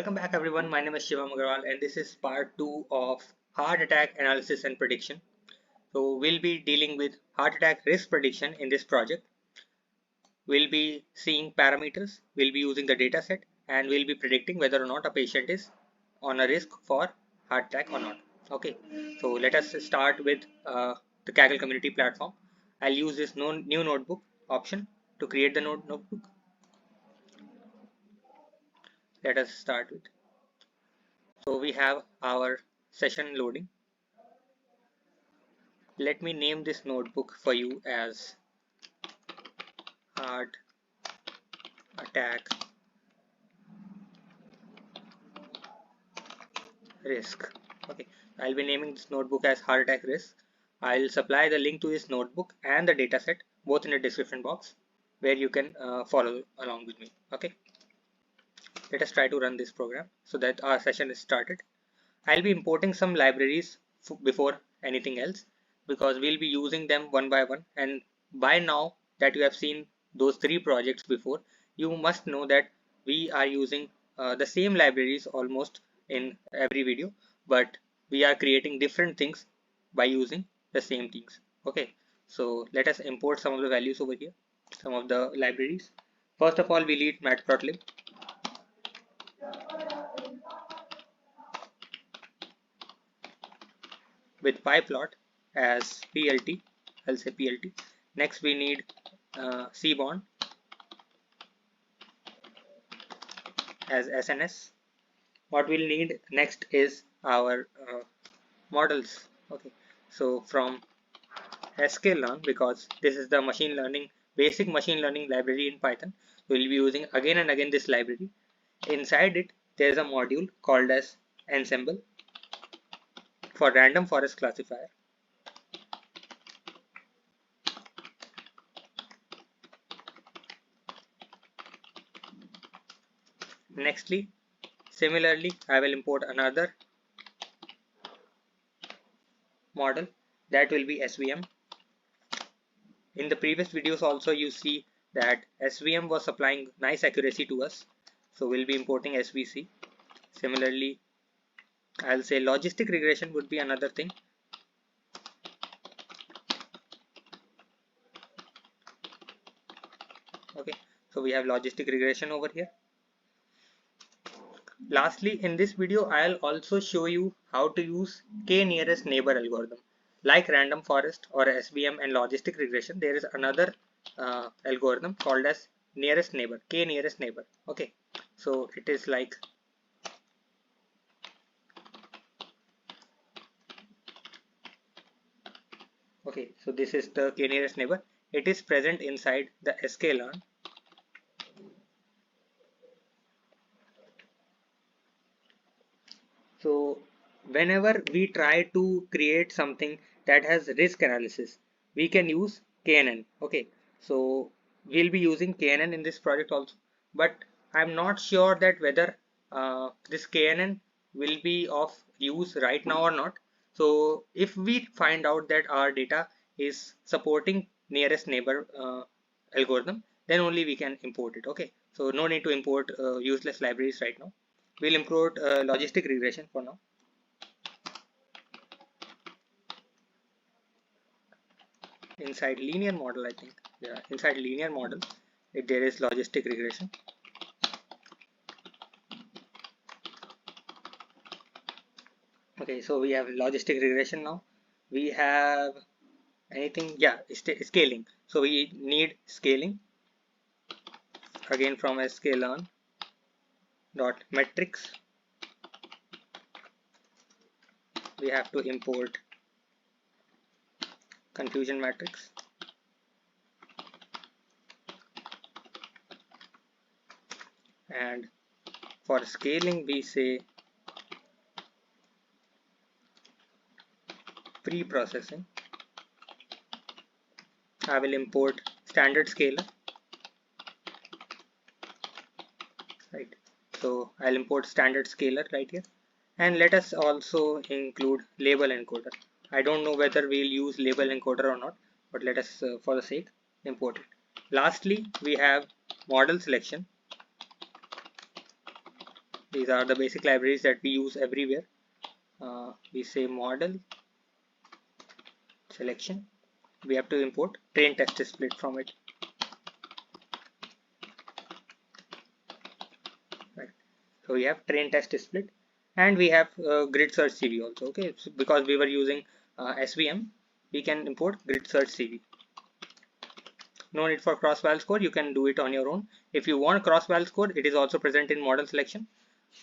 Welcome back everyone, my name is Shivam Agarwal and this is part 2 of heart attack analysis and prediction. So we'll be dealing with heart attack risk prediction in this project. We'll be seeing parameters, we'll be using the data set and we'll be predicting whether or not a patient is on a risk for heart attack or not. Okay, so let us start with the Kaggle Community Platform. I'll use this new notebook option to create the notebook. Let us start with. So we have our session loading. Let me name this notebook for you as heart attack risk. Okay, I'll be naming this notebook as heart attack risk. I'll supply the link to this notebook and the dataset both in the description box where you can follow along with me. Okay, let us try to run this program so that our session is started. I'll be importing some libraries before anything else because we'll be using them one by one, and by now that you have seen those 3 projects before, you must know that we are using the same libraries almost in every video, but we are creating different things by using the same things. Okay, so let us import some of the values over here, some of the libraries. First of all, we need matplotlib. With pyplot as PLT, I'll say PLT. Next we need cbond as SNS. What we'll need next is our models. Okay, so from sklearn, because this is the machine learning, basic machine learning library in Python, we'll be using again and again this library. Inside it there is a module called as ensemble for Random Forest Classifier. Nextly, similarly, I will import another model that will be SVM. In the previous videos also you see that SVM was supplying nice accuracy to us, so we'll be importing SVC. Similarly, I'll say logistic regression would be another thing. Okay, so we have logistic regression over here. Lastly, in this video I'll also show you how to use KNearestNeighbor algorithm. Like random forest or SVM and logistic regression, there is another algorithm called as nearest neighbor, KNearestNeighbor. Okay, so it is like okay, so this is the KNearestNeighbor. It is present inside the sklearn. So whenever we try to create something that has risk analysis, we can use KNN. Okay, so we'll be using KNN in this project also, but I'm not sure that whether this KNN will be of use right now or not. So if we find out that our data is supporting nearest neighbor algorithm, then only we can import it. Okay, so no need to import useless libraries right now. We'll import logistic regression for now. Inside linear model, I think, yeah, inside linear model, there is logistic regression. Okay, so we have logistic regression now. We have anything, yeah, scaling. So we need scaling again from sklearn dot metrics. We have to import confusion matrix, and for scaling we say pre-processing. I will import standard scaler, right? So I'll import standard scaler right here, and let us also include label encoder. I don't know whether we'll use label encoder or not, but let us for the sake import it. Lastly, we have model selection These are the basic libraries that we use everywhere. We say model selection. We have to import train test split from it. Right. So we have train test split, and we have grid search CV also. Okay, so because we were using SVM, we can import grid search CV. No need for cross-val score. You can do it on your own. If you want cross-val score, it is also present in model selection.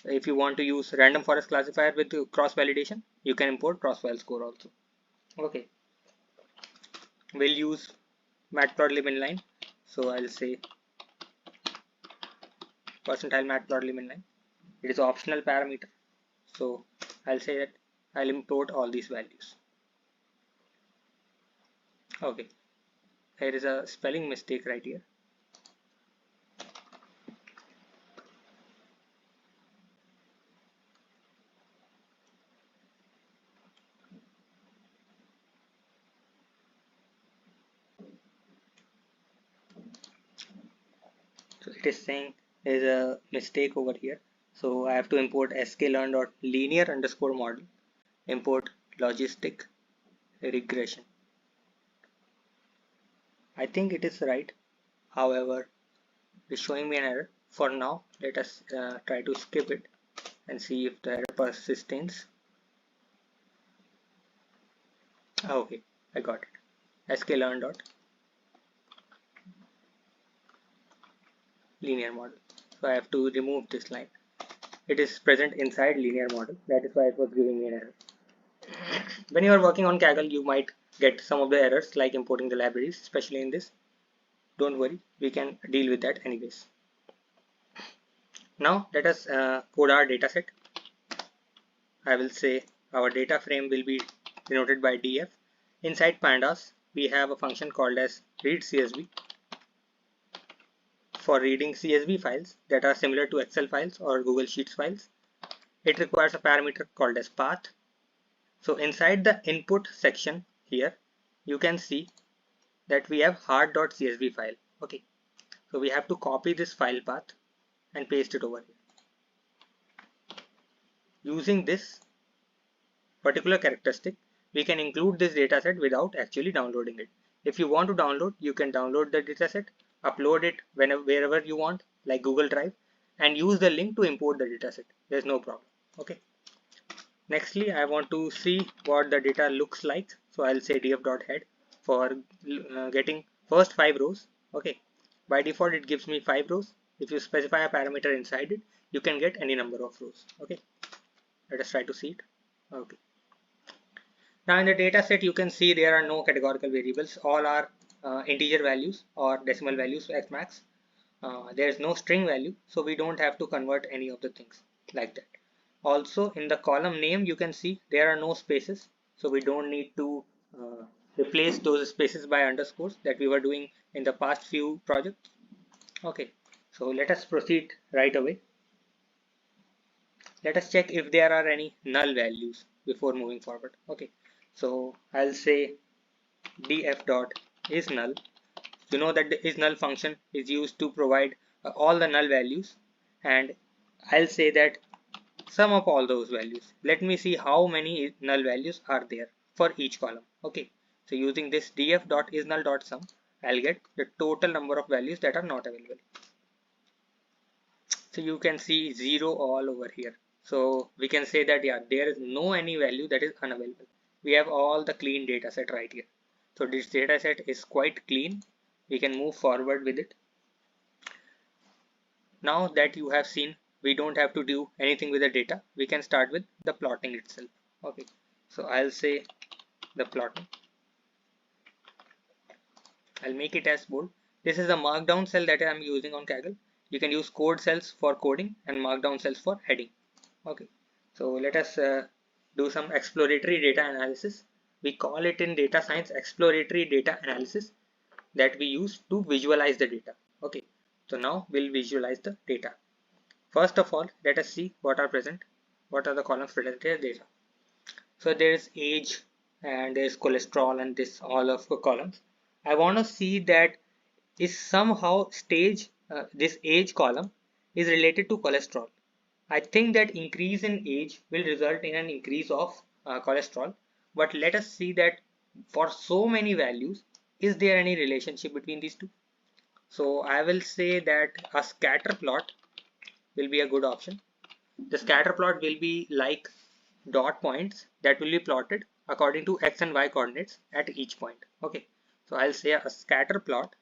If you want to use random forest classifier with cross validation, you can import cross-val score also. Okay, we'll use matplotlib inline. So I'll say percentile matplotlib inline. It is optional parameter. So I'll say that I'll import all these values. Okay, here is a spelling mistake right here. So it is saying there's a mistake over here. So I have to import sklearn.linear_model, import logistic regression. I think it is right. However, it is showing me an error. For now, let us try to skip it and see if the error persists. Okay, I got it. sklearn.linear model. So I have to remove this line. It is present inside linear model. That is why it was giving me an error. When you are working on Kaggle, you might get some of the errors like importing the libraries, especially in this. Don't worry, we can deal with that anyways. Now let us code our dataset. I will say our data frame will be denoted by df. Inside pandas, we have a function called as readCSV for reading CSV files that are similar to Excel files or Google Sheets files. It requires a parameter called as path. So inside the input section here, you can see that we have hard.csv file. Okay, so we have to copy this file path and paste it over here. Using this particular characteristic, we can include this dataset without actually downloading it. If you want to download, you can download the dataset, upload it wherever you want, like Google Drive, and use the link to import the dataset. There's no problem. Okay. Nextly, I want to see what the data looks like. So I'll say df.head for getting first 5 rows. Okay. By default, it gives me 5 rows. If you specify a parameter inside it, you can get any number of rows. Okay. Let us try to see it. Okay. Now in the data set, you can see there are no categorical variables. All are integer values or decimal values at max. There is no string value, so we don't have to convert any of the things like that. Also in the column name, you can see there are no spaces, so we don't need to replace those spaces by underscores that we were doing in the past few projects. Okay, so let us proceed right away. Let us check if there are any null values before moving forward. Okay, so I'll say df dot is null. You know that the is null function is used to provide all the null values, and I'll say that sum of all those values. Let me see how many null values are there for each column. Okay, so using this df dot is null dot sum, I'll get the total number of values that are not available. So you can see 0 all over here. So we can say that yeah, there is no any value that is unavailable. We have all the clean data set right here. So this data set is quite clean. We can move forward with it. Now that you have seen, we don't have to do anything with the data. We can start with the plotting itself. Okay, so I'll say the plotting. I'll make it as bold. This is a markdown cell that I'm using on Kaggle. You can use code cells for coding and markdown cells for heading. Okay, so let us do some exploratory data analysis. We call it in data science exploratory data analysis that we use to visualize the data. Okay, so now we'll visualize the data. First of all, let us see what are the columns presented as data. So there is age and there is cholesterol and this all of the columns. I want to see that is somehow this age column is related to cholesterol. I think that increase in age will result in an increase of cholesterol, but let us see that for so many values, is there any relationship between these two? So I will say that a scatter plot will be a good option. The scatter plot will be like dot points that will be plotted according to x and y coordinates at each point. Okay, so I'll say a scatter plot.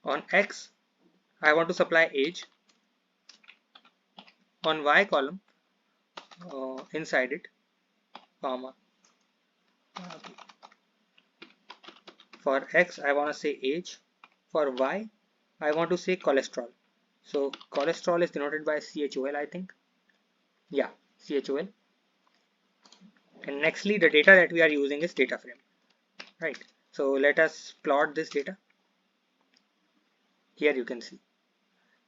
On x, I want to supply age. On y column, inside it, comma. Okay. For x, I want to say age. For y, I want to say cholesterol. So cholesterol is denoted by CHOL, I think. Yeah, CHOL. And nextly, the data that we are using is data frame. Right. So let us plot this data. Here you can see.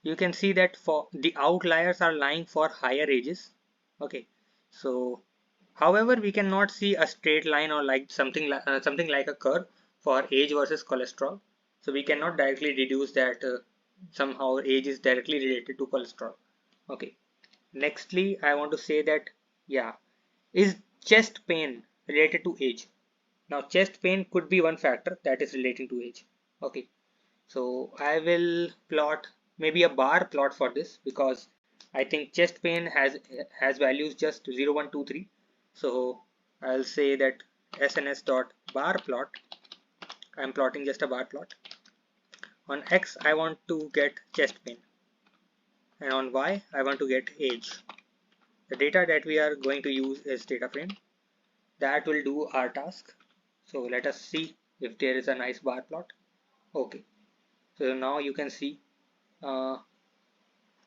You can see that for the outliers are lying for higher ages. Okay. So, however, we cannot see a straight line or like something like a curve for age versus cholesterol. So we cannot directly deduce that somehow age is directly related to cholesterol. Okay. Nextly, I want to say that yeah, is chest pain related to age? Now, chest pain could be one factor that is relating to age. Okay. So I will plot maybe a bar plot for this because I think chest pain has values just 0, 1, 2, 3. So I'll say that SNS dot bar plot. I'm plotting just a bar plot. On X I want to get chest pain, and on Y I want to get age. The data that we are going to use is data frame. That will do our task. So let us see if there is a nice bar plot. Okay. So now you can see uh,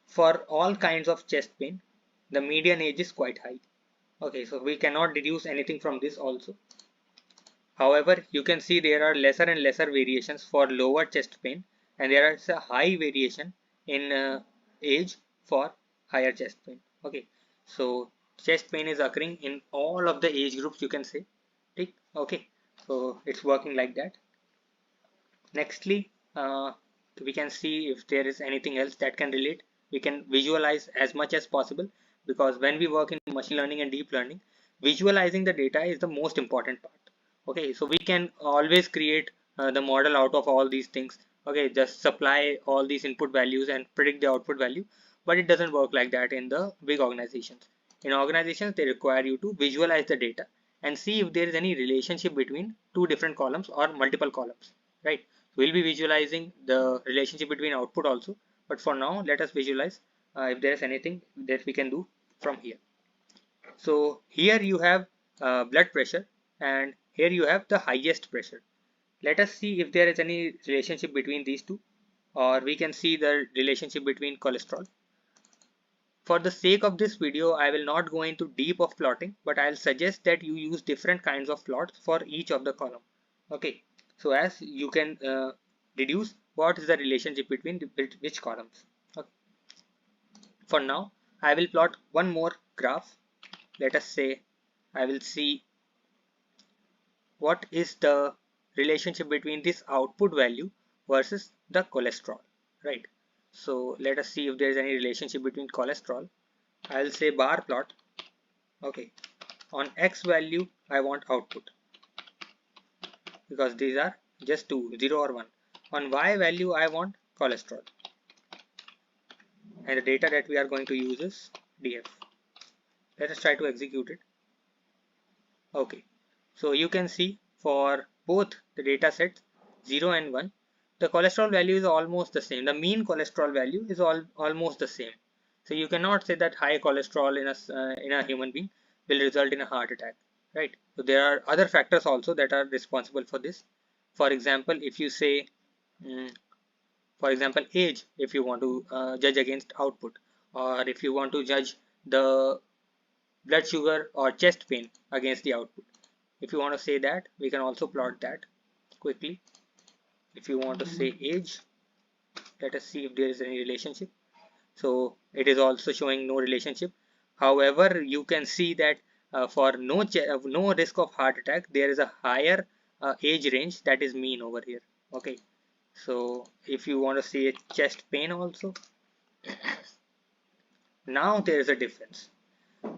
for all kinds of chest pain, the median age is quite high. Okay, so we cannot deduce anything from this also. However, you can see there are lesser and lesser variations for lower chest pain, and there is a high variation in age for higher chest pain. Okay, so chest pain is occurring in all of the age groups, you can say. Okay, so it's working like that. Nextly, we can see if there is anything else that can relate. We can visualize as much as possible, because when we work in machine learning and deep learning, visualizing the data is the most important part. Okay, so we can always create the model out of all these things. Okay, just supply all these input values and predict the output value, but it doesn't work like that in the big organizations. In organizations, they require you to visualize the data and see if there is any relationship between two different columns or multiple columns, right? We'll be visualizing the relationship between output also, but for now let us visualize if there is anything that we can do from here. So here you have blood pressure, and here you have the highest pressure. Let us see if there is any relationship between these two, or we can see the relationship between cholesterol. For the sake of this video, I will not go into deep of plotting, but I'll suggest that you use different kinds of plots for each of the column. Okay, so as you can deduce what is the relationship between which columns. Okay. For now, I will plot one more graph. Let us say I will see what is the relationship between this output value versus the cholesterol, right? So let us see if there is any relationship between cholesterol. I'll say bar plot. Okay, on X value I want output, because these are just two, 0 or 1. On Y value I want cholesterol, and the data that we are going to use is DF. Let us try to execute it. Okay, so you can see for both the data sets 0 and 1, the cholesterol value is almost the same. The mean cholesterol value is almost the same. So you cannot say that high cholesterol in a human being will result in a heart attack, right? So there are other factors also that are responsible for this. For example, if you say for example age, if you want to judge against output, or if you want to judge the blood sugar or chest pain against the output, if you want to say that, we can also plot that quickly. If you want to say age, let us see if there is any relationship. So it is also showing no relationship. However, you can see that for no risk of heart attack, there is a higher age range that is mean over here. Okay, so if you want to see chest pain also, Now there is a difference.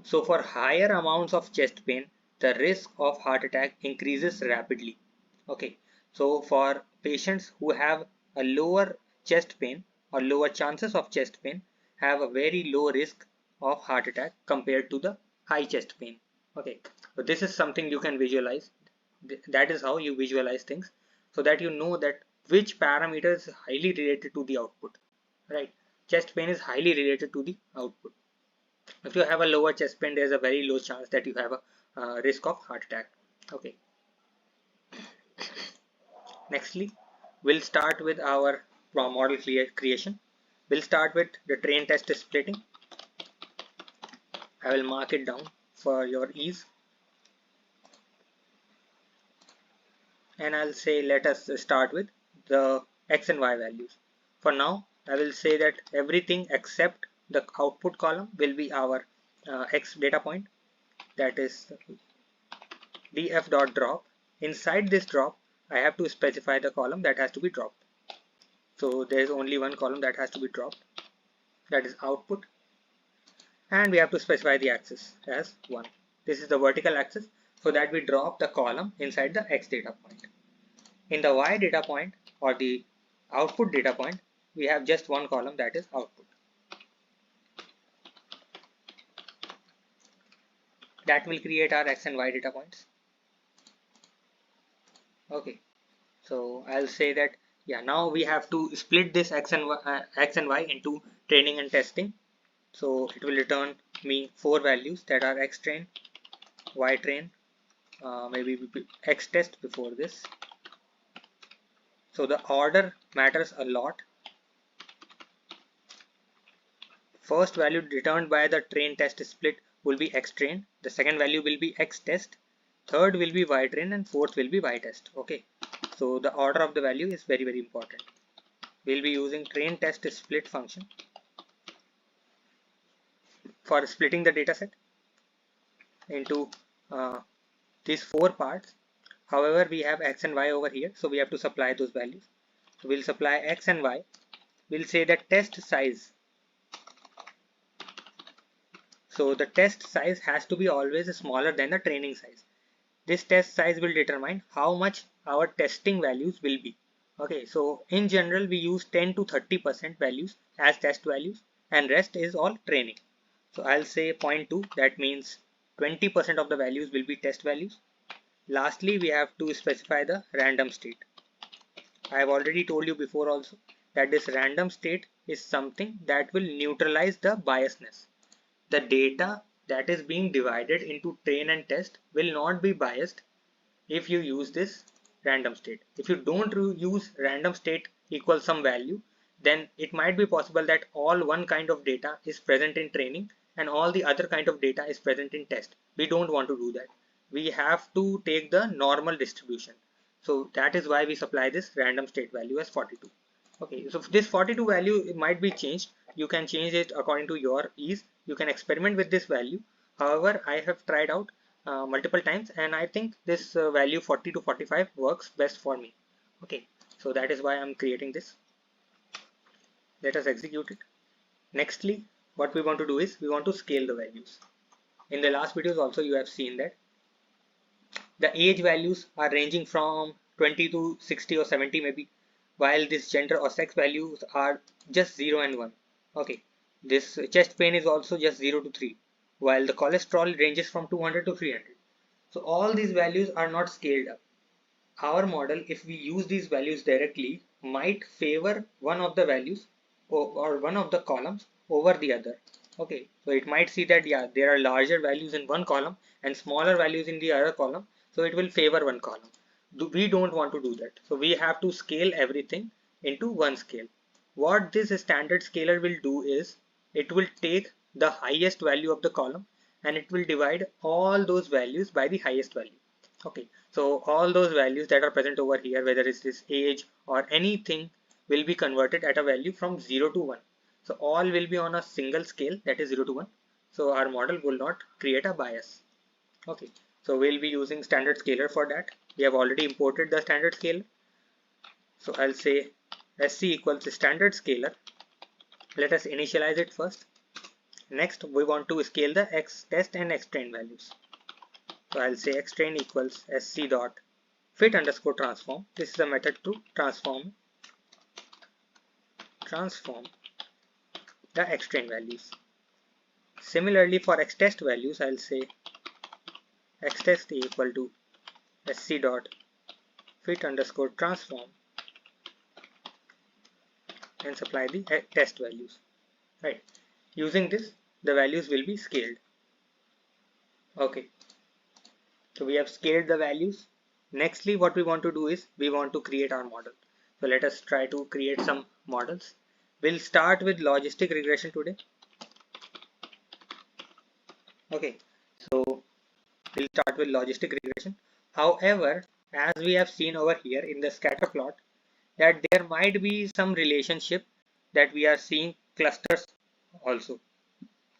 So for higher amounts of chest pain, the risk of heart attack increases rapidly. Okay, so for patients who have a lower chest pain or lower chances of chest pain, have a very low risk of heart attack compared to the high chest pain. Okay, so this is something you can visualize. That is how you visualize things, so that you know that which parameter is highly related to the output. Right, chest pain is highly related to the output. If you have a lower chest pain, there is a very low chance that you have a risk of heart attack. Okay, nextly we'll start with our model creation. We'll start with the train test splitting. I will mark it down for your ease, and I'll say let us start with the x and y values. For now I will say that everything except the output column will be our x data point, that is df.drop. Inside this drop, I have to specify the column that has to be dropped. So there is only one column that has to be dropped, that is output, and we have to specify the axis as 1. This is the vertical axis, so that we drop the column inside the x data point. In the y data point or the output data point, we have just one column, that is output. That will create our x and y data points. Okay, so I'll say that yeah, now we have to split this x and y into training and testing. So it will return me 4 values, that are x train, y train, maybe x test before this. So the order matters a lot. First value returned by the train test split will be x train, the second value will be x test, third will be y train, and fourth will be y test. Okay, so the order of the value is very important. We'll be using train test split function for splitting the dataset into these 4 parts. However, we have x and y over here, so we have to supply those values. So we'll supply x and y. We'll say that test size. So the test size has to be always smaller than the training size. This test size will determine how much our testing values will be. Okay, so in general we use 10 to 30% values as test values, and rest is all training. So I'll say 0.2, that means 20% of the values will be test values. Lastly, we have to specify the random state. I have already told you before also that this random state is something that will neutralize the biasness. The data that is being divided into train and test will not be biased if you use this random state. If you don't use random state equals some value, then it might be possible that all one kind of data is present in training and all the other kind of data is present in test. We don't want to do that. We have to take the normal distribution. So that is why we supply this random state value as 42. Okay, so this 42 value might be changed. You can change it according to your ease. You can experiment with this value. However, I have tried out multiple times, and I think this value 40 to 45 works best for me. Okay, so that is why I'm creating this. Let us execute it. Nextly, what we want to do is we want to scale the values. In the last videos also you have seen that the age values are ranging from 20 to 60 or 70 maybe, while this gender or sex values are just 0 and 1. Okay, this chest pain is also just 0 to 3, while the cholesterol ranges from 200 to 300. So all these values are not scaled up. Our model, if we use these values directly, might favor one of the values or one of the columns over the other. Okay, so it might see that yeah, there are larger values in one column and smaller values in the other column, so it will favor one column. We don't want to do that, so we have to scale everything into one scale. What this standard scaler will do is it will take the highest value of the column and it will divide all those values by the highest value. Okay, so all those values that are present over here, whether it's this age or anything, will be converted at a value from 0 to 1. So all will be on a single scale, that is 0 to 1. So our model will not create a bias. Okay, so we'll be using standard scaler for that. We have already imported the standard scaler. So I'll say sc equals standard scaler. Let us initialize it first. Next, we want to scale the test and xtrain values. So I'll say xtrain equals sc dot fit underscore transform. This is the method to transform the xtrain values. Similarly, for xtest values, I'll say xtest equal to sc dot fit underscore transform and supply the test values. Right. Using this, the values will be scaled. Okay. So we have scaled the values. Nextly, what we want to do is we want to create our model. So let us try to create some models. We'll start with logistic regression today. Okay, so we'll start with logistic regression. However, as we have seen over here in the scatter plot, that there might be some relationship that we are seeing clusters also.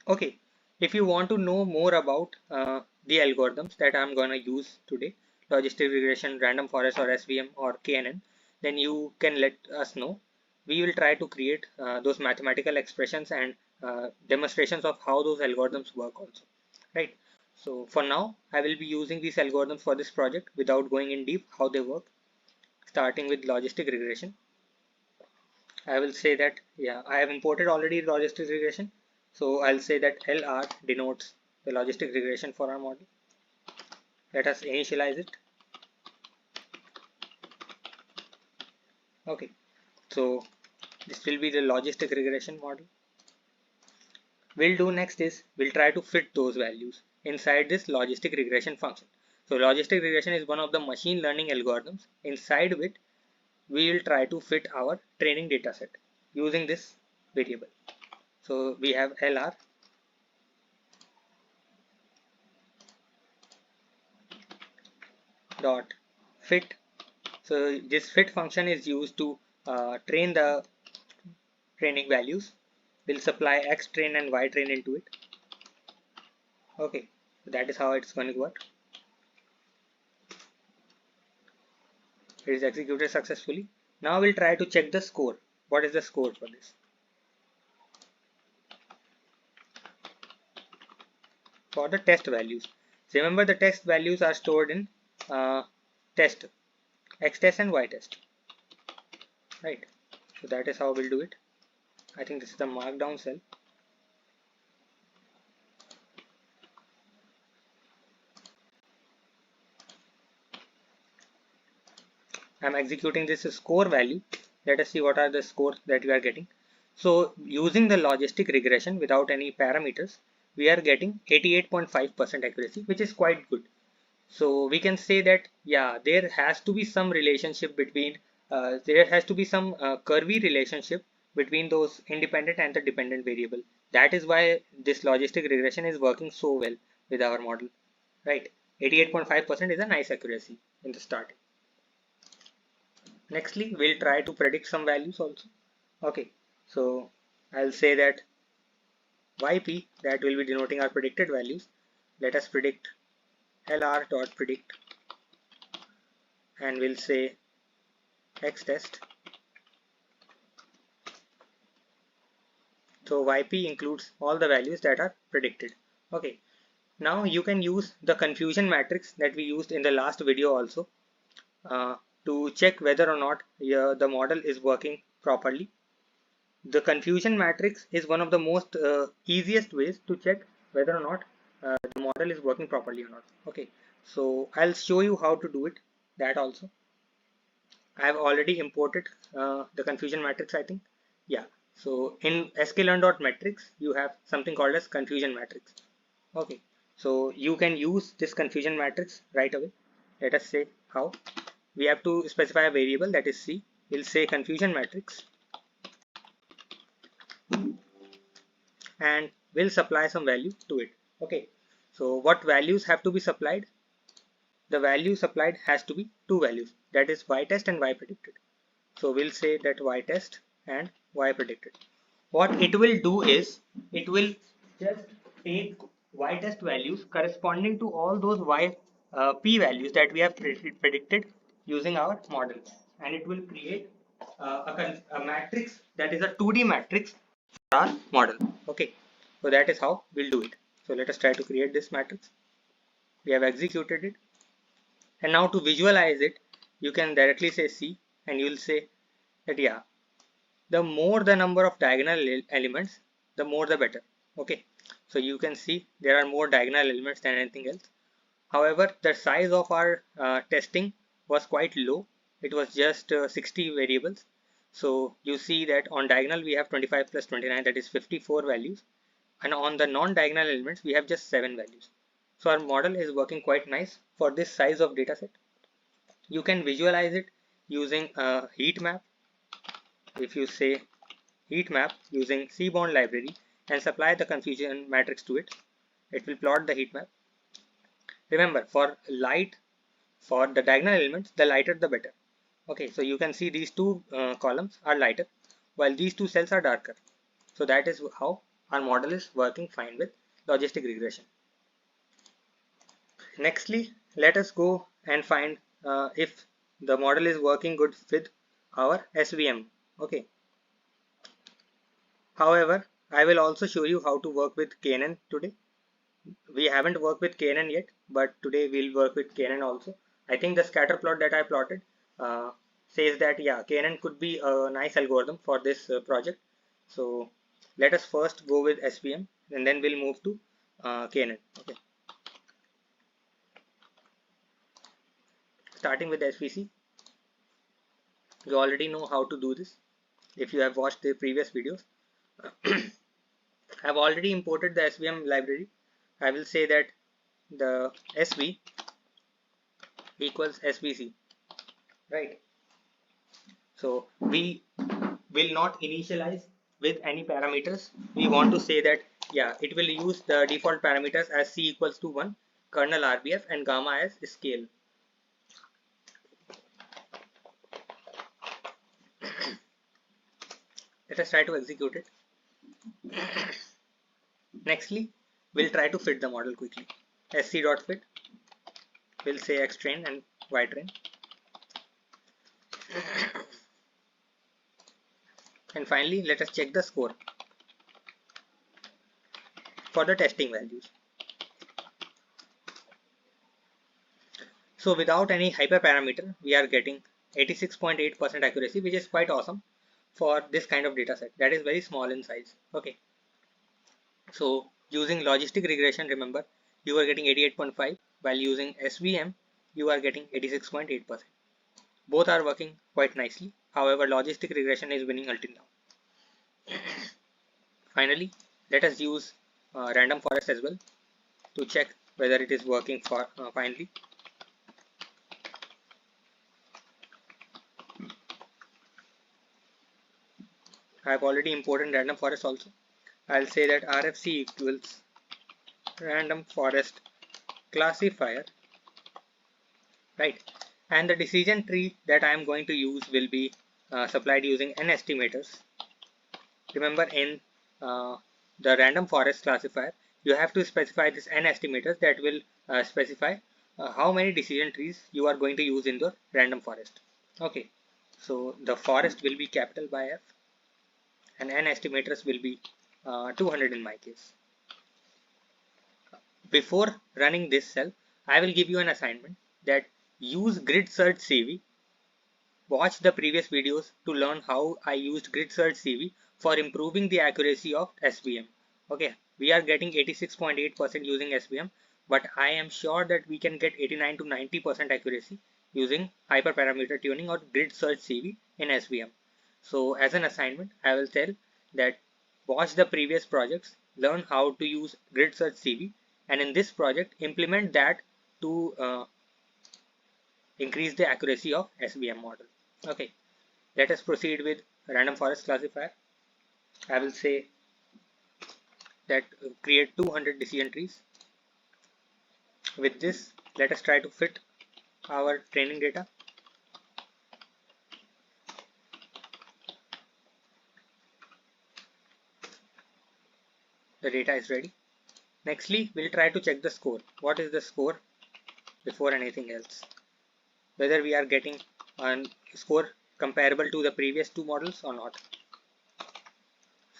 Okay, if you want to know more about the algorithms that I'm going to use today, logistic regression, random forest or SVM or KNN, then you can let us know. We will try to create those mathematical expressions and demonstrations of how those algorithms work also, right? So for now, I will be using these algorithms for this project without going in deep how they work, starting with logistic regression. I will say that, yeah, I have imported already logistic regression. So I'll say that LR denotes the logistic regression for our model. Let us initialize it. Okay, so this will be the logistic regression model. We'll do next is we'll try to fit those values inside this logistic regression function. So logistic regression is one of the machine learning algorithms inside which we will try to fit our training data set using this variable. So we have LR dot fit. So this fit function is used to train the training values. We'll supply x train and y train into it. Okay, that is how it's going to work. It is executed successfully. Now we'll try to check the score. What is the score for this? For the test values. So remember, the test values are stored in test, x test and y test. Right. So that is how we'll do it. I think this is the markdown cell. I'm executing this score value. Let us see what are the scores that we are getting. So using the logistic regression without any parameters, we are getting 88.5% accuracy, which is quite good. So we can say that, yeah, there has to be some relationship between, there has to be some curvy relationship between those independent and the dependent variable. That is why this logistic regression is working so well with our model, right? 88.5% is a nice accuracy in the start. Nextly, we'll try to predict some values also. Okay, so I'll say that yp, that will be denoting our predicted values. Let us predict lr.predict, and we'll say xtest. So yp includes all the values that are predicted. Okay, now you can use the confusion matrix that we used in the last video also to check whether or not the model is working properly. The confusion matrix is one of the most easiest ways to check whether or not the model is working properly or not. Okay, so I'll show you how to do it, that also. I have already imported the confusion matrix, I think. Yeah, so in sklearn.metrics, you have something called as confusion matrix. Okay, so you can use this confusion matrix right away. Let us say how. We have to specify a variable, that is C. We'll say confusion matrix, and we'll supply some value to it. Okay, so what values have to be supplied? The value supplied has to be two values, that is y test and y predicted. So we'll say that y test and y predicted. What it will do is it will just take y test values corresponding to all those y p values that we have predicted using our model, and it will create a matrix that is a 2D matrix for our model. Okay, So that is how we'll do it. So let us try to create this matrix. We have executed it. And now to visualize it, you can directly say C, and you'll say that yeah, the more the number of diagonal elements, the more the better. Okay, so you can see there are more diagonal elements than anything else. However, the size of our testing was quite low. It was just 60 variables. So you see that on diagonal we have 25 plus 29, that is 54 values, and on the non-diagonal elements we have just 7 values. So our model is working quite nice for this size of data set. You can visualize it using a heat map. If you say heat map using Seaborn library and supply the confusion matrix to it, it will plot the heat map. Remember, for the diagonal elements, the lighter the better. Okay, so you can see these two columns are lighter while these two cells are darker. So that is how our model is working fine with logistic regression. Nextly, let us go and find if the model is working good with our SVM. Okay. However, I will also show you how to work with KNN today. We haven't worked with KNN yet, but today we'll work with KNN also. I think the scatter plot that I plotted says that yeah, KNN could be a nice algorithm for this project. So let us first go with SVM and then we'll move to KNN. Okay. Starting with SVC, you already know how to do this if you have watched the previous videos. I've already imported the SVM library. I will say that the SV equals SVC, right? So we will not initialize with any parameters. We want to say that yeah, it will use the default parameters as C equals to 1, kernel RBF, and gamma as scale. Let us try to execute it. Nextly, we'll try to fit the model quickly. sc.fit, we'll say xtrain and ytrain. And finally, let us check the score for the testing values. So without any hyperparameter, we are getting 86.8% accuracy, which is quite awesome for this kind of data set that is very small in size. Okay. So using logistic regression, remember, you are getting 88.5, while using SVM, you are getting 86.8%. Both are working quite nicely. However, logistic regression is winning until now. Finally, let us use random forest as well to check whether it is working for finally. I have already imported random forest also. I'll say that RFC equals random forest classifier, right? And the decision tree that I am going to use will be supplied using n estimators. Remember, in the random forest classifier, you have to specify this n estimators that will specify how many decision trees you are going to use in the random forest. Okay, so the forest will be capital by F, and n estimators will be 200 in my case. Before running this cell, I will give you an assignment that use grid search CV. Watch the previous videos to learn how I used grid search CV for improving the accuracy of SVM. Okay, we are getting 86.8% using SVM, but I am sure that we can get 89 to 90% accuracy using hyperparameter tuning or grid search CV in SVM. So as an assignment, I will tell that watch the previous projects, learn how to use grid search CV, and in this project implement that to increase the accuracy of SVM model. Okay, let us proceed with random forest classifier. I will say that create 200 decision trees. With this, let us try to fit our training data. The data is ready. Nextly, we'll try to check the score. What is the score before anything else? Whether we are getting a score comparable to the previous two models or not.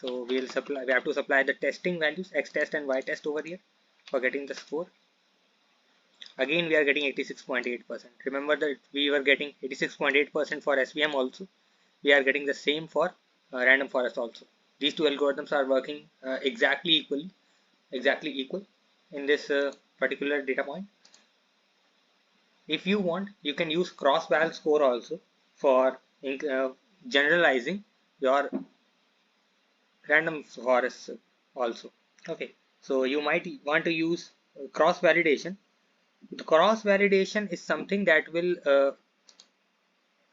So we have to supply the testing values x test and y test over here for getting the score. Again we are getting 86.8%. Remember that we were getting 86.8% for SVM also. We are getting the same for random forest also. These two algorithms are working exactly equal in this particular data point. If you want, you can use cross-val score also for generalizing your random forests also. Okay, so you might want to use cross validation. The cross validation is something that will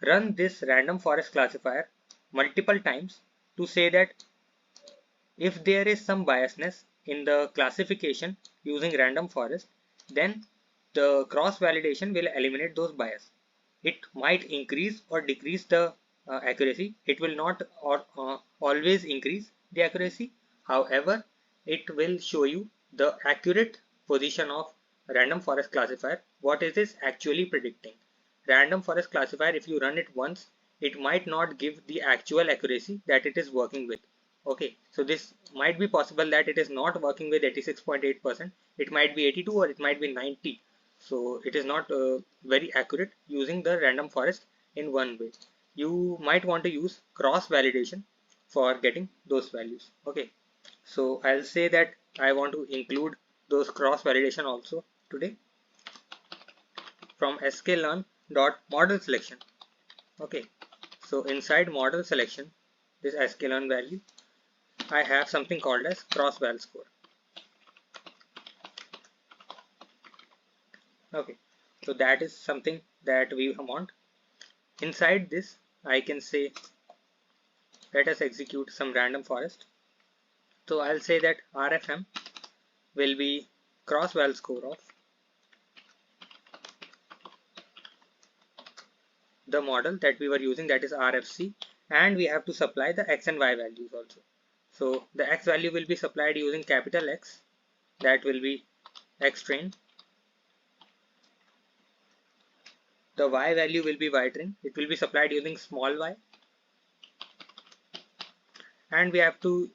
run this random forest classifier multiple times to say that if there is some biasness in the classification using random forest, then the cross validation will eliminate those bias. It might increase or decrease the accuracy. It will not always increase the accuracy. However, it will show you the accurate position of random forest classifier, what it is actually predicting. Random forest classifier, if you run it once, it might not give the actual accuracy that it is working with. Okay, so this might be possible that it is not working with 86.8%. It might be 82 or it might be 90. So it is not very accurate using the random forest in one way. You might want to use cross validation for getting those values. Okay, so I'll say that I want to include those cross validation also today from sklearn.model selection. Okay, so inside model selection, this sklearn value, I have something called as cross val score. Okay, so that is something that we want. Inside this, I can say, let us execute some random forest. So I'll say that RFM will be cross val score of the model that we were using, that is RFC, and we have to supply the x and y values also. So the x value will be supplied using capital X, that will be X train. The y value will be y train, it will be supplied using small y, and we have to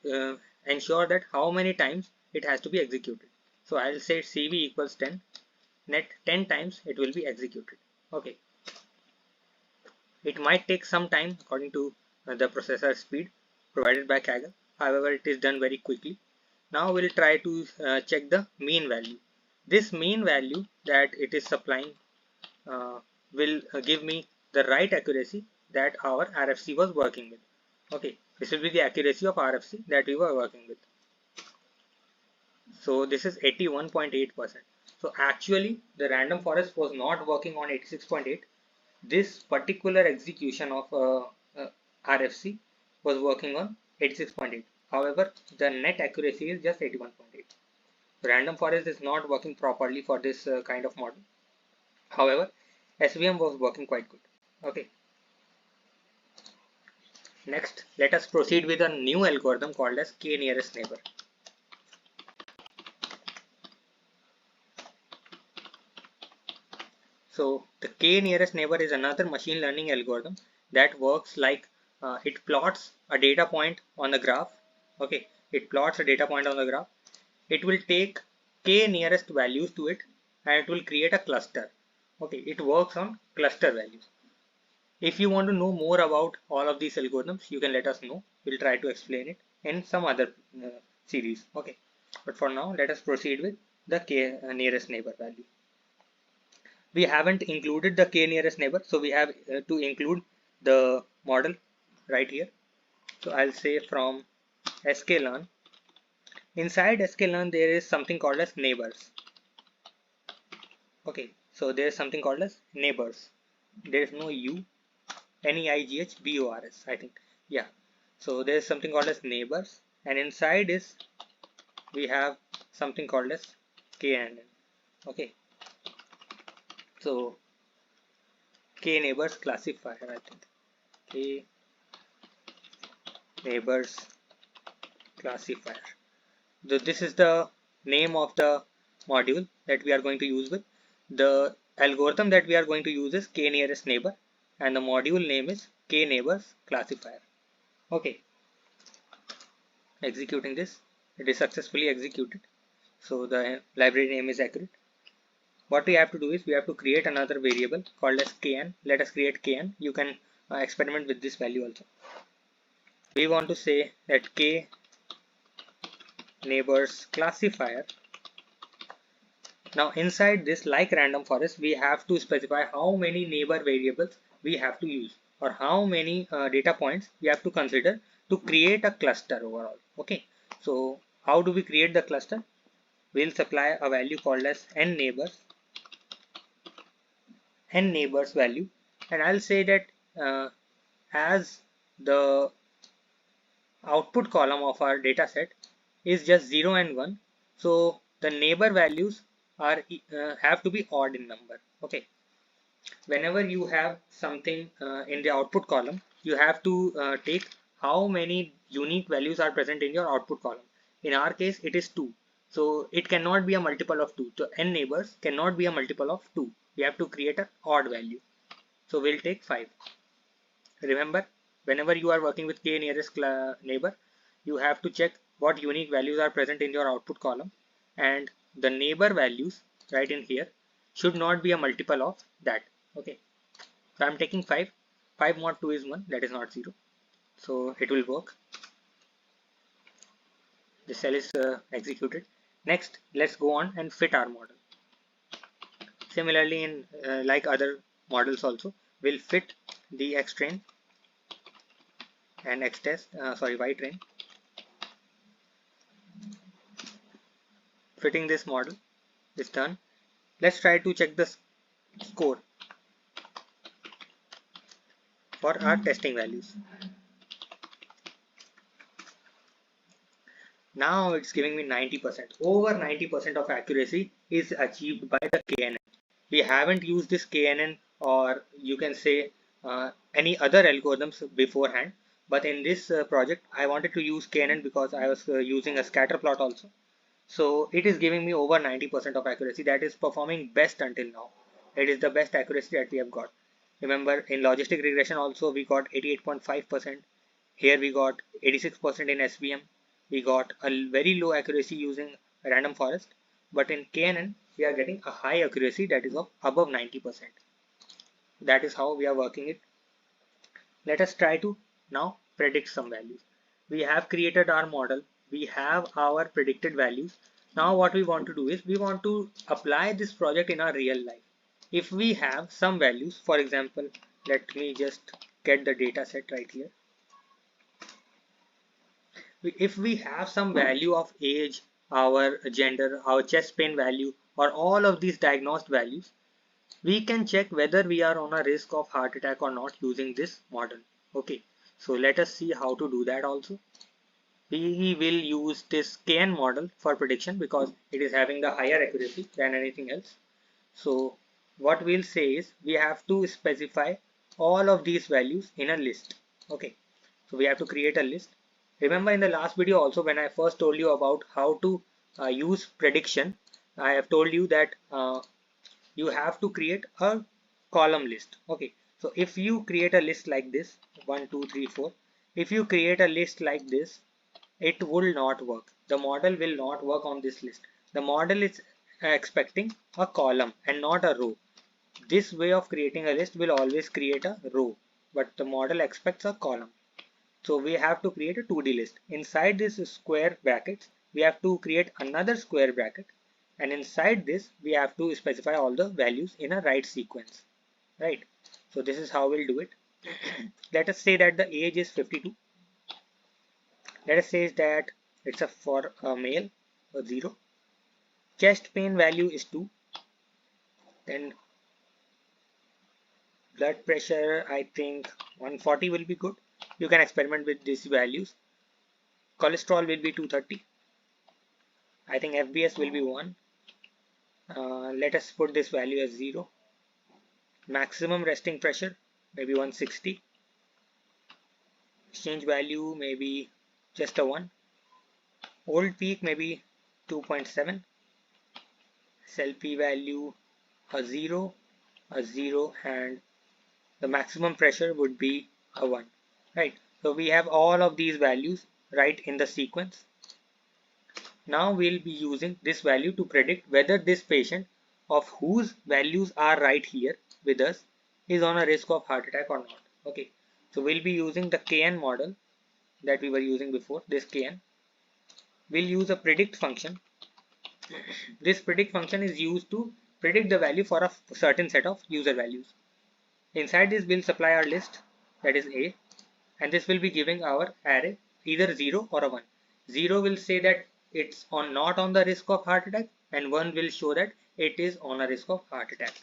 ensure that how many times it has to be executed. So I'll say CV equals 10, net 10 times it will be executed. Okay, it might take some time according to the processor speed provided by Kaggle. However, it is done very quickly. Now we'll try to check the mean value. This mean value that it is supplying will give me the right accuracy that our RFC was working with. Okay, this will be the accuracy of RFC that we were working with. So this is 81.8%. So actually the random forest was not working on 86.8. This particular execution of RFC was working on 86.8. However, the net accuracy is just 81.8. Random forest is not working properly for this kind of model. However, SVM was working quite good. Okay. Next, let us proceed with a new algorithm called as KNearestNeighbor. So the KNearestNeighbor is another machine learning algorithm that works like it plots a data point on the graph. Okay, it plots a data point on the graph. It will take k nearest values to it and it will create a cluster. Okay, it works on cluster values. If you want to know more about all of these algorithms, you can let us know. We'll try to explain it in some other series. Okay, but for now, let us proceed with the KNearestNeighbor value. We haven't included the KNearestNeighbor, so we have to include the model right here. So I'll say from sklearn. Inside sklearn there is something called as neighbors. Okay, so there is something called as neighbors. There is no U, NEIGHBORS, I think. Yeah, so there is something called as neighbors, and inside is we have something called as KNN. Okay, so K neighbors classifier, I think. K neighbors classifier. So this is the name of the module that we are going to use with. The algorithm that we are going to use is KNearestNeighbor, and the module name is KNeighbors classifier. Okay. executing this. It is successfully executed. So the library name is accurate. What we have to do is we have to create another variable called as kn. Let us create kn. You can experiment with this value also. We want to say that k neighbors classifier. Now inside this, like random forest, we have to specify how many neighbor variables we have to use, or how many data points we have to consider to create a cluster overall. Okay, so how do we create the cluster? We'll supply a value called as n neighbors value, and I'll say that as the output column of our data set is just 0 and 1, so the neighbor values are have to be odd in number. Okay, whenever you have something in the output column, you have to take how many unique values are present in your output column. In our case it is 2, so it cannot be a multiple of 2. So n neighbors cannot be a multiple of 2. We have to create an odd value, so we'll take 5. Remember, whenever you are working with KNearestNeighbor, you have to check what unique values are present in your output column, and the neighbor values right in here should not be a multiple of that. Okay, so I'm taking 5. 5 mod 2 is 1, that is not 0, so it will work. The cell is executed. Next, let's go on and fit our model. Similarly, in like other models also, we'll fit the X train and X test, Y train. Fitting this model is done. Let's try to check the score for our testing values. Now it's giving me 90%. Over 90% of accuracy is achieved by the KNN. We haven't used this KNN, or you can say any other algorithms beforehand, but in this project I wanted to use KNN because I was using a scatter plot also. So it is giving me over 90% of accuracy. That is performing best until now. It is the best accuracy that we have got. Remember, in logistic regression also we got 88.5%. Here we got 86% in SVM. We got a very low accuracy using random forest. But in KNN we are getting a high accuracy that is of above 90%. That is how we are working it. Let us try to now predict some values. We have created our model. We have our predicted values. Now what we want to do is we want to apply this project in our real life. If we have some values, for example, let me just get the data set right here. If we have some value of age, our gender, our chest pain value, or all of these diagnosed values, we can check whether we are on a risk of heart attack or not using this model. Okay, so let us see how to do that also. We will use this KN model for prediction because it is having the higher accuracy than anything else. So what we'll say is we have to specify all of these values in a list. Okay, so we have to create a list. Remember, in the last video also, when I first told you about how to use prediction, I have told you that you have to create a column list. Okay, so if you create a list like this, 1 2 3 4, if you create a list like this, it will not work. The model will not work on this list. The model is expecting a column and not a row. This way of creating a list will always create a row, but the model expects a column. So we have to create a 2D list. Inside this square brackets, we have to create another square bracket, and inside this we have to specify all the values in a right sequence, right? So this is how we'll do it. Let us say that the age is 52. Let us say that it's for a male, 0. Chest pain value is 2. Then blood pressure, I think 140 will be good. You can experiment with these values. Cholesterol will be 230. I think FBS will be 1. Let us put this value as 0. Maximum resting pressure maybe 160. Exchange value maybe just a 1. Old peak maybe 2.7. Cell P value a 0, and the maximum pressure would be a 1. Right. So we have all of these values right in the sequence. Now we'll be using this value to predict whether this patient of whose values are right here with us is on a risk of heart attack or not. Okay, so we'll be using the KN model that we were using before. This KN, we'll use a predict function. This predict function is used to predict the value for a certain set of user values. Inside this we'll supply our list, that is A, and this will be giving our array either 0 or a 1. 0 will say that it's not on the risk of heart attack, and 1 will show that it is on a risk of heart attack.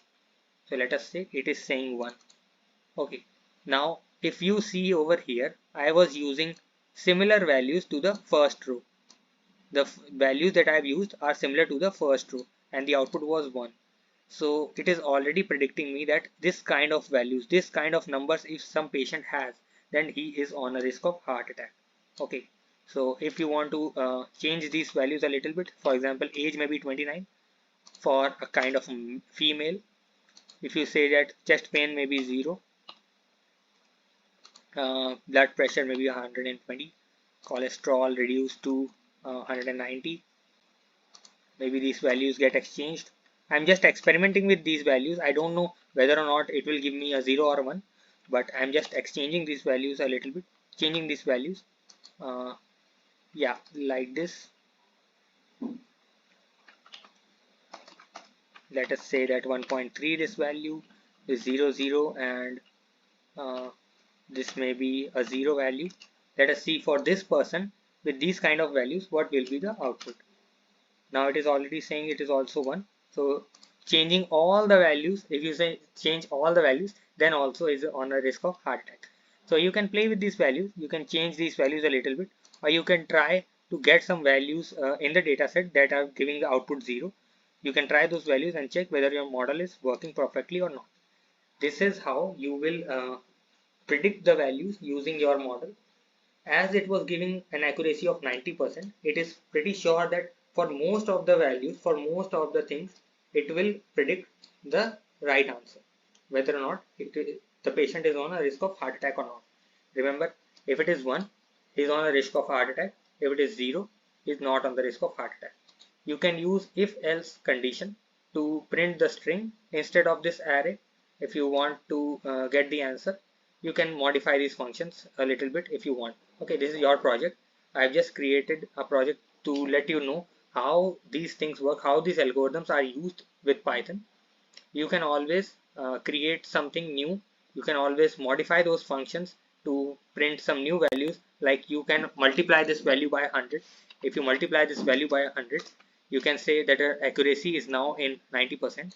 So let us say it is saying 1. Okay, now if you see over here, I was using similar values to the first row. The values that I have used are similar to the first row, and the output was 1. So it is already predicting me that this kind of values, this kind of numbers, if some patient has, then he is on a risk of heart attack. Okay, so if you want to change these values a little bit, for example, age may be 29 for a kind of female. If you say that chest pain may be 0, blood pressure may be 120, cholesterol reduced to 190. Maybe these values get exchanged. I'm just experimenting with these values. I don't know whether or not it will give me a 0 or 1, but I'm just exchanging these values a little bit, changing these values. Yeah, like this. Let us say that 1.3 this value is 0, 0, and this may be a 0 value. Let us see for this person with these kind of values what will be the output. Now it is already saying it is also 1. So changing all the values, if you say change all the values, then also is on a risk of heart attack. So you can play with these values, you can change these values a little bit, or you can try to get some values in the dataset that are giving the output 0. You can try those values and check whether your model is working perfectly or not. This is how you will predict the values using your model. As it was giving an accuracy of 90%, it is pretty sure that for most of the values, for most of the things, it will predict the right answer, whether or not the patient is on a risk of heart attack or not. Remember, if it is 1, he is on a risk of heart attack. If it is 0, he is not on the risk of heart attack. You can use if-else condition to print the string instead of this array. If you want to get the answer, you can modify these functions a little bit if you want. Okay, this is your project. I've just created a project to let you know how these things work, how these algorithms are used with Python. You can always create something new. You can always modify those functions to print some new values. Like you can multiply this value by 100. If you multiply this value by 100, you can say that accuracy is now in 90%.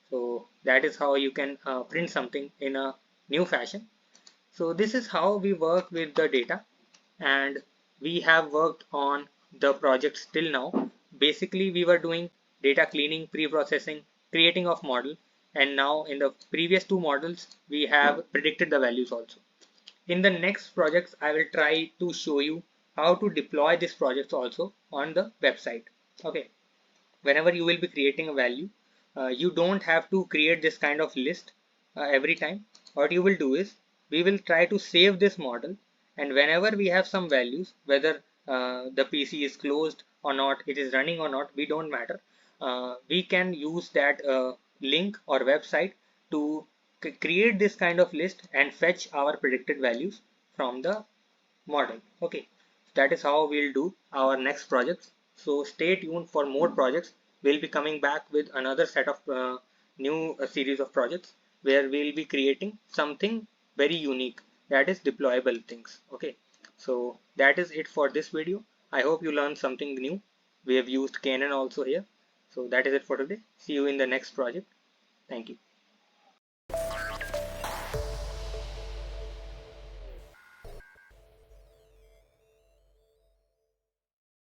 So that is how you can print something in a new fashion. So this is how we work with the data, and we have worked on the projects till now. Basically, we were doing data cleaning, pre-processing, creating of model, and now in the previous two models, we have predicted the values also. In the next projects, I will try to show you how to deploy this project also on the website. Okay, whenever you will be creating a value, you don't have to create this kind of list every time. What you will do is we will try to save this model, and whenever we have some values, whether the PC is closed or not, it is running or not, we don't matter. We can use that link or website to create this kind of list and fetch our predicted values from the model. Okay, that is how we'll do our next projects. So stay tuned for more projects. We'll be coming back with another set of new series of projects where we'll be creating something very unique, that is deployable things. Okay, so that is it for this video. I hope you learned something new. We have used Canon also here. So that is it for today. See you in the next project. Thank you.